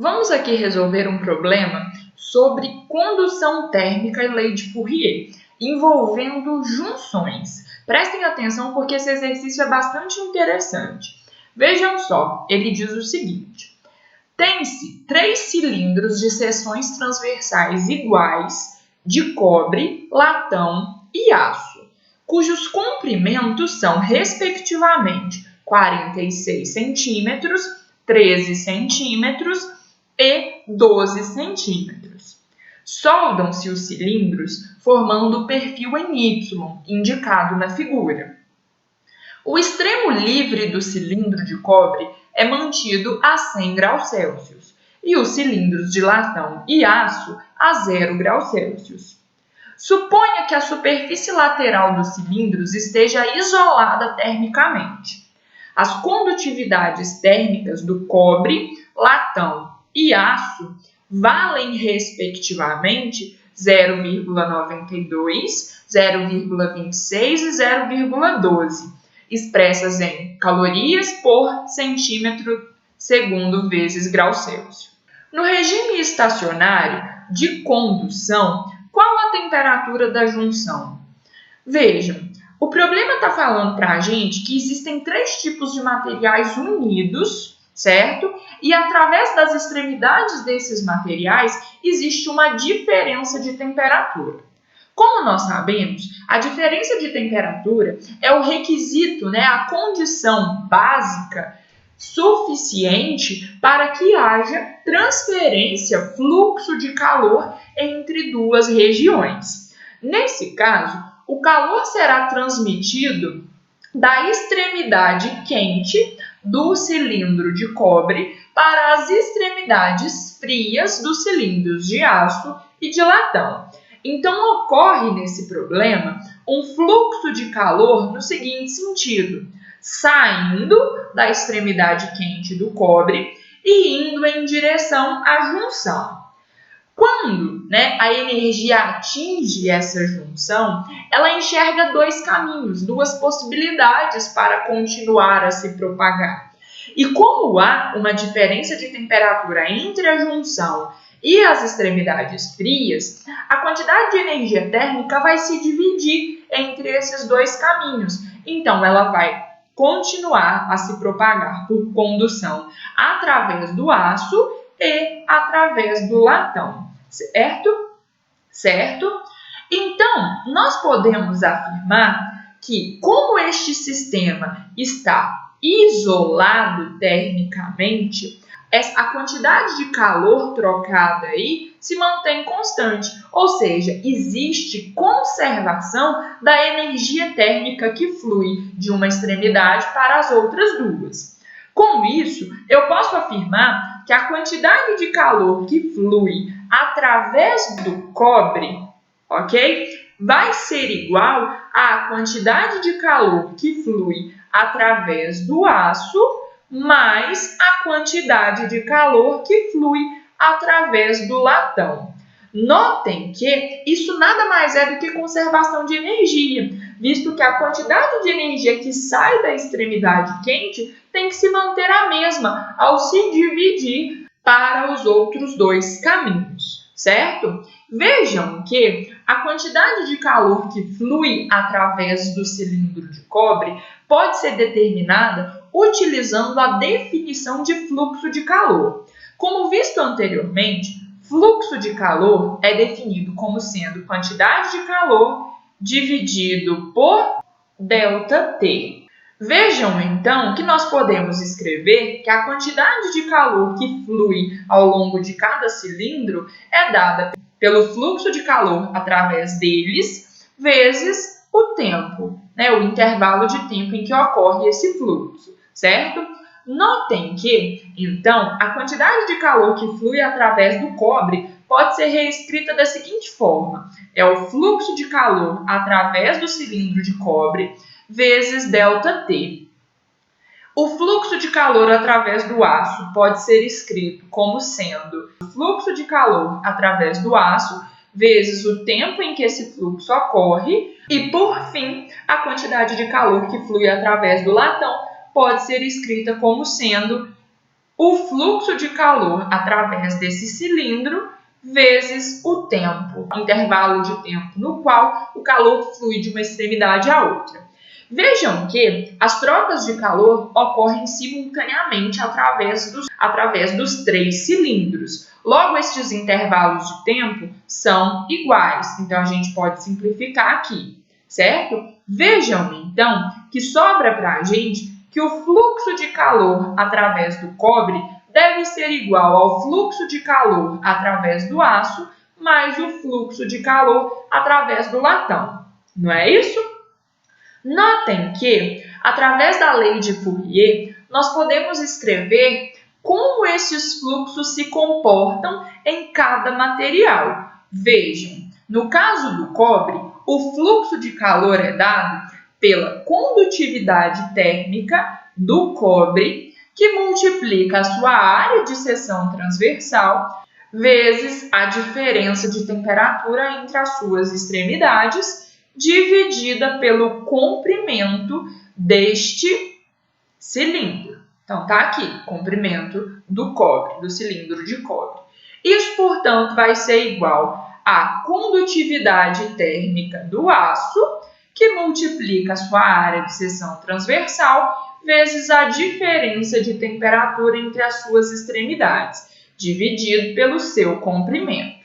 Vamos aqui resolver um problema sobre condução térmica e lei de Fourier, envolvendo junções. Prestem atenção porque esse exercício é bastante interessante. Vejam só, ele diz o seguinte: tem-se 3 cilindros de seções transversais iguais de cobre, latão e aço, cujos comprimentos são, respectivamente, 46 centímetros, 13 centímetros e 12 centímetros. Soldam-se os cilindros formando o perfil em Y, indicado na figura. O extremo livre do cilindro de cobre é mantido a 100 graus Celsius e os cilindros de latão e aço a 0 graus Celsius. Suponha que a superfície lateral dos cilindros esteja isolada termicamente. As condutividades térmicas do cobre, latão e aço valem, respectivamente, 0,92, 0,26 e 0,12, expressas em calorias por centímetro segundo vezes grau Celsius. No regime estacionário de condução, qual a temperatura da junção? Vejam, o problema está falando para a gente que existem 3 tipos de materiais unidos, certo? E através das extremidades desses materiais existe uma diferença de temperatura. Como nós sabemos, a diferença de temperatura é o requisito, a condição básica suficiente para que haja transferência, fluxo de calor entre 2 regiões. Nesse caso, o calor será transmitido da extremidade quente do cilindro de cobre para as extremidades frias dos cilindros de aço e de latão. Então, ocorre nesse problema um fluxo de calor no seguinte sentido: saindo da extremidade quente do cobre e indo em direção à junção. Quando a energia atinge essa junção, ela enxerga 2 caminhos, 2 possibilidades para continuar a se propagar. E como há uma diferença de temperatura entre a junção e as extremidades frias, a quantidade de energia térmica vai se dividir entre esses 2 caminhos. Então, ela vai continuar a se propagar por condução através do aço e através do latão, certo? Certo? Então, nós podemos afirmar que, como este sistema está isolado termicamente, a quantidade de calor trocada aí se mantém constante, ou seja, existe conservação da energia térmica que flui de uma extremidade para as outras 2. Com isso, eu posso afirmar que a quantidade de calor que flui através do cobre, vai ser igual à quantidade de calor que flui através do aço mais a quantidade de calor que flui através do latão. Notem que isso nada mais é do que conservação de energia, visto que a quantidade de energia que sai da extremidade quente tem que se manter a mesma ao se dividir para os outros 2 caminhos, certo? Vejam que a quantidade de calor que flui através do cilindro de cobre pode ser determinada utilizando a definição de fluxo de calor. Como visto anteriormente, fluxo de calor é definido como sendo quantidade de calor dividido por ΔT. Vejam, então, que nós podemos escrever que a quantidade de calor que flui ao longo de cada cilindro é dada pelo fluxo de calor através deles, vezes o tempo, o intervalo de tempo em que ocorre esse fluxo, certo? Notem que, então, a quantidade de calor que flui através do cobre pode ser reescrita da seguinte forma: é o fluxo de calor através do cilindro de cobre vezes ΔT. O fluxo de calor através do aço pode ser escrito como sendo o fluxo de calor através do aço vezes o tempo em que esse fluxo ocorre e, por fim, a quantidade de calor que flui através do latão pode ser escrita como sendo o fluxo de calor através desse cilindro vezes o tempo, intervalo de tempo no qual o calor flui de uma extremidade à outra. Vejam que as trocas de calor ocorrem simultaneamente através dos 3 cilindros. Logo, estes intervalos de tempo são iguais, então a gente pode simplificar aqui, certo? Vejam, então, que sobra para a gente que o fluxo de calor através do cobre deve ser igual ao fluxo de calor através do aço mais o fluxo de calor através do latão. Não é isso? Notem que, através da lei de Fourier, nós podemos escrever como estes fluxos se comportam em cada material. Vejam, no caso do cobre, o fluxo de calor é dado pela condutividade térmica do cobre, que multiplica a sua área de seção transversal vezes a diferença de temperatura entre as suas extremidades, dividida pelo comprimento deste cilindro. Então, está aqui, comprimento do cobre, do cilindro de cobre. Isso, portanto, vai ser igual à condutividade térmica do aço, que multiplica a sua área de seção transversal, vezes a diferença de temperatura entre as suas extremidades, dividido pelo seu comprimento,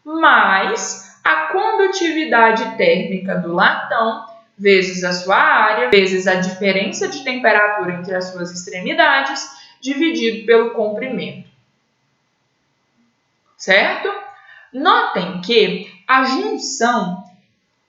mais a condutividade térmica do latão, vezes a sua área, vezes a diferença de temperatura entre as suas extremidades, dividido pelo comprimento. Certo? Notem que a junção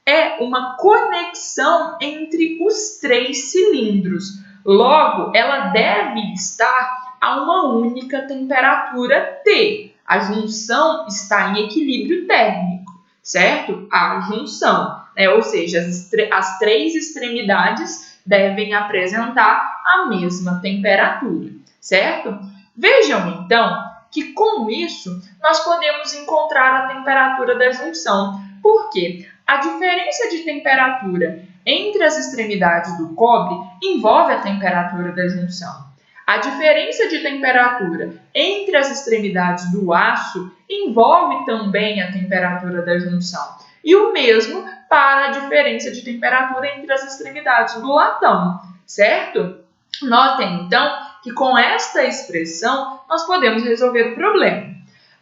é uma conexão entre os 3 cilindros. Logo, ela deve estar a uma única temperatura T. A junção está em equilíbrio térmico, certo? A junção, ou seja, as 3 extremidades devem apresentar a mesma temperatura, certo? Vejam, então, que com isso nós podemos encontrar a temperatura da junção. Por quê? A diferença de temperatura entre as extremidades do cobre envolve a temperatura da junção. A diferença de temperatura entre as extremidades do aço envolve também a temperatura da junção. E o mesmo para a diferença de temperatura entre as extremidades do latão, certo? Notem, então, que com esta expressão nós podemos resolver o problema.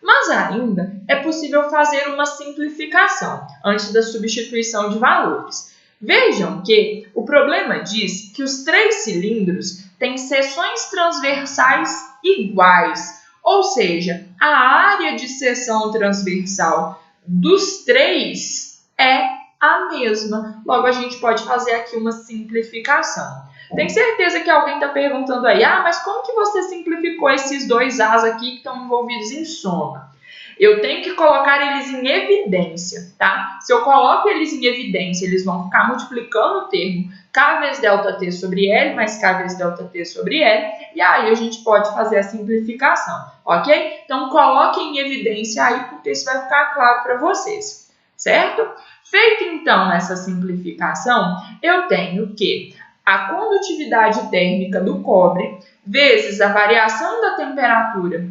Mas ainda é possível fazer uma simplificação antes da substituição de valores. Vejam que o problema diz que os 3 cilindros têm seções transversais iguais, ou seja, a área de seção transversal dos 3 é a mesma. Logo, a gente pode fazer aqui uma simplificação. Tenho certeza que alguém está perguntando aí, mas como que você simplificou esses 2 A's aqui que estão envolvidos em soma? Eu tenho que colocar eles em evidência, tá? Se eu coloco eles em evidência, eles vão ficar multiplicando o termo K vezes ΔT sobre L mais K vezes ΔT sobre L, e aí a gente pode fazer a simplificação, ok? Então, coloquem em evidência aí, porque isso vai ficar claro para vocês, certo? Feita, então, essa simplificação, eu tenho que a condutividade térmica do cobre vezes a variação da temperatura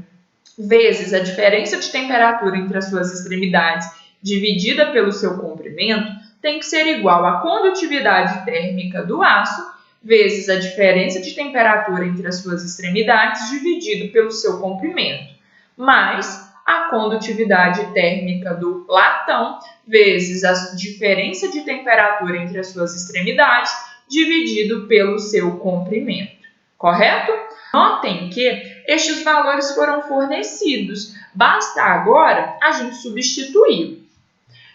vezes a diferença de temperatura entre as suas extremidades dividida pelo seu comprimento tem que ser igual à condutividade térmica do aço vezes a diferença de temperatura entre as suas extremidades dividido pelo seu comprimento, mais a condutividade térmica do latão vezes a diferença de temperatura entre as suas extremidades dividido pelo seu comprimento. Correto? Notem que estes valores foram fornecidos. Basta agora a gente substituir.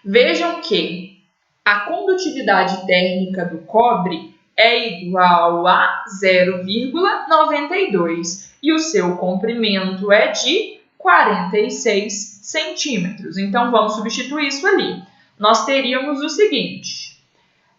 Vejam que a condutividade térmica do cobre é igual a 0,92 e o seu comprimento é de 46 centímetros. Então, vamos substituir isso ali. Nós teríamos o seguinte: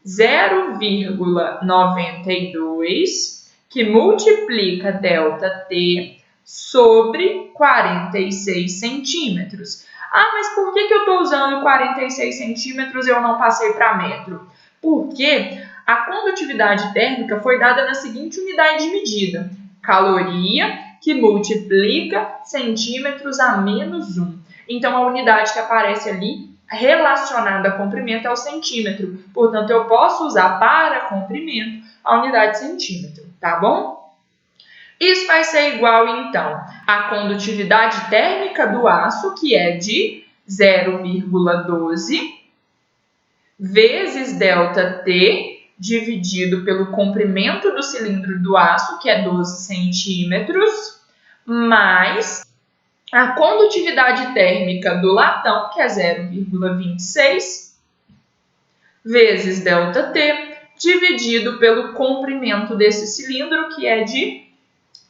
0,92 que multiplica ΔT sobre 46 centímetros. Mas por que eu estou usando 46 centímetros e eu não passei para metro? Porque a condutividade térmica foi dada na seguinte unidade de medida: caloria, que que multiplica centímetros a menos 1. Então, a unidade que aparece ali relacionada a comprimento é o centímetro. Portanto, eu posso usar para comprimento a unidade centímetro, tá bom? Isso vai ser igual, então, à condutividade térmica do aço, que é de 0,12 vezes ΔT dividido pelo comprimento do cilindro do aço, que é 12 centímetros, mais a condutividade térmica do latão, que é 0,26 vezes ΔT dividido pelo comprimento desse cilindro, que é de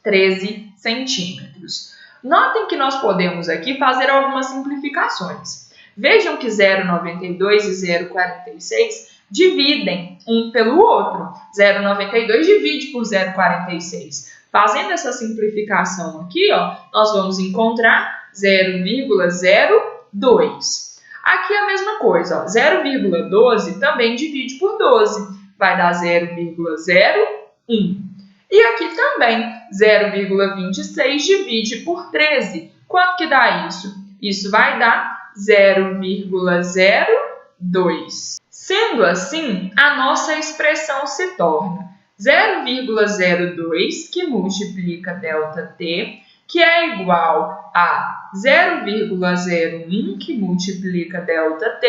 13 centímetros. Notem que nós podemos aqui fazer algumas simplificações. Vejam que 0,92 e 0,46 dividem um pelo outro. 0,92 divide por 0,46. Fazendo essa simplificação aqui, ó, nós vamos encontrar 0,02. Aqui é a mesma coisa, 0,12 também divide por 12, vai dar 0,01. E aqui também, 0,26 divide por 13. Quanto que dá isso? Isso vai dar 0,02. Sendo assim, a nossa expressão se torna 0,02 que multiplica ΔT, que é igual a 0,01 que multiplica ΔT,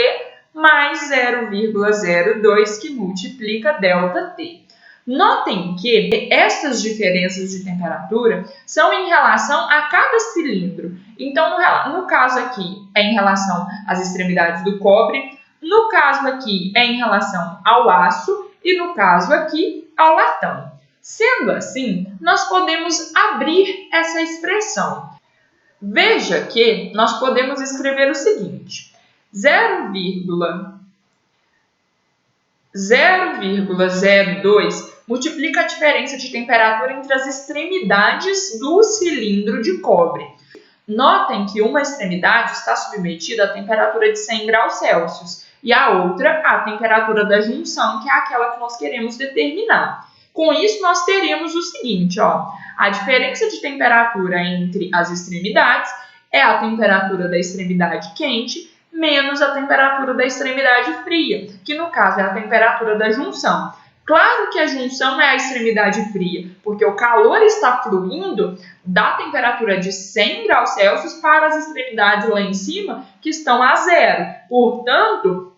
mais 0,02 que multiplica ΔT. Notem que essas diferenças de temperatura são em relação a cada cilindro. Então, no caso aqui, é em relação às extremidades do cobre, no caso aqui, é em relação ao aço e no caso aqui, ao latão. Sendo assim, nós podemos abrir essa expressão. Veja que nós podemos escrever o seguinte: 0,02 multiplica a diferença de temperatura entre as extremidades do cilindro de cobre. Notem que uma extremidade está submetida à temperatura de 100 graus Celsius e a outra à temperatura da junção, que é aquela que nós queremos determinar. Com isso, nós teremos o seguinte, ó, a diferença de temperatura entre as extremidades é a temperatura da extremidade quente menos a temperatura da extremidade fria, que no caso é a temperatura da junção. Claro que a junção é a extremidade fria, porque o calor está fluindo da temperatura de 100 graus Celsius para as extremidades lá em cima, que estão a 0. Portanto,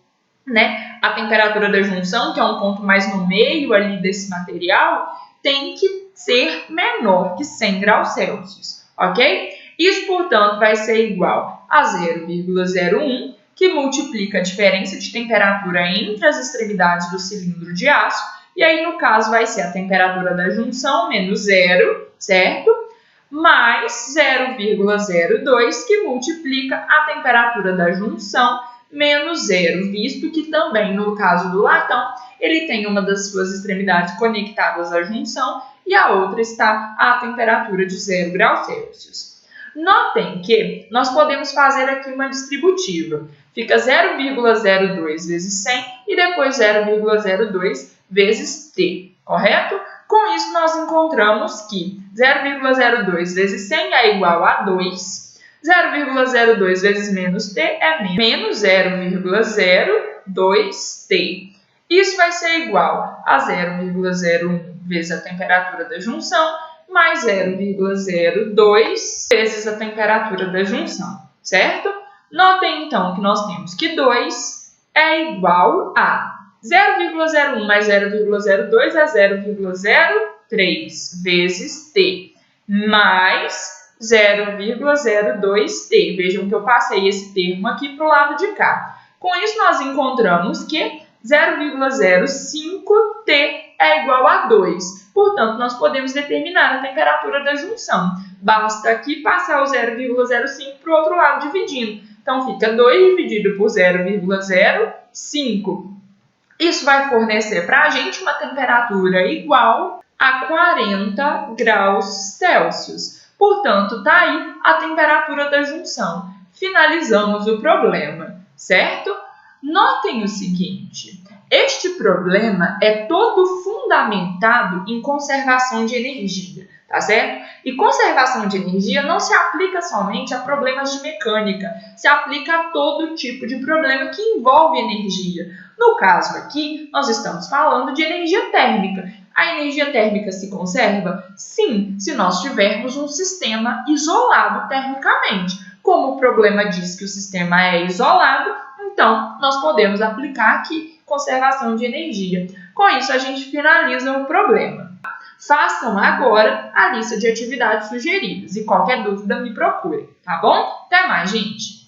a temperatura da junção, que é um ponto mais no meio ali desse material, tem que ser menor que 100 graus Celsius, ok? Isso, portanto, vai ser igual a 0,01, que multiplica a diferença de temperatura entre as extremidades do cilindro de aço, e aí, no caso, vai ser a temperatura da junção menos 0, certo? Mais 0,02, que multiplica a temperatura da junção menos 0, visto que também, no caso do latão, ele tem uma das suas extremidades conectadas à junção e a outra está à temperatura de 0 graus Celsius. Notem que nós podemos fazer aqui uma distributiva. Fica 0,02 vezes 100 e depois 0,02 vezes t, correto? Com isso, nós encontramos que 0,02 vezes 100 é igual a 2, 0,02 vezes menos t é menos 0,02t. Isso vai ser igual a 0,01 vezes a temperatura da junção, mais 0,02 vezes a temperatura da junção, certo? Notem, então, que nós temos que 2 é igual a 0,01 mais 0,02 é 0,03 vezes t, mais 0,02t. Vejam que eu passei esse termo aqui para o lado de cá. Com isso, nós encontramos que 0,05t é igual a 2. Portanto, nós podemos determinar a temperatura da junção. Basta aqui passar o 0,05 para o outro lado dividindo. Então, fica 2 dividido por 0,05. Isso vai fornecer para a gente uma temperatura igual a 40 graus Celsius. Portanto, está aí a temperatura da junção. Finalizamos o problema, certo? Notem o seguinte, este problema é todo fundamentado em conservação de energia, tá certo? E conservação de energia não se aplica somente a problemas de mecânica, se aplica a todo tipo de problema que envolve energia. No caso aqui, nós estamos falando de energia térmica. A energia térmica se conserva? Sim, se nós tivermos um sistema isolado termicamente. Como o problema diz que o sistema é isolado, então nós podemos aplicar aqui conservação de energia. Com isso, a gente finaliza o problema. Façam agora a lista de atividades sugeridas e qualquer dúvida me procure, tá bom? Até mais, gente!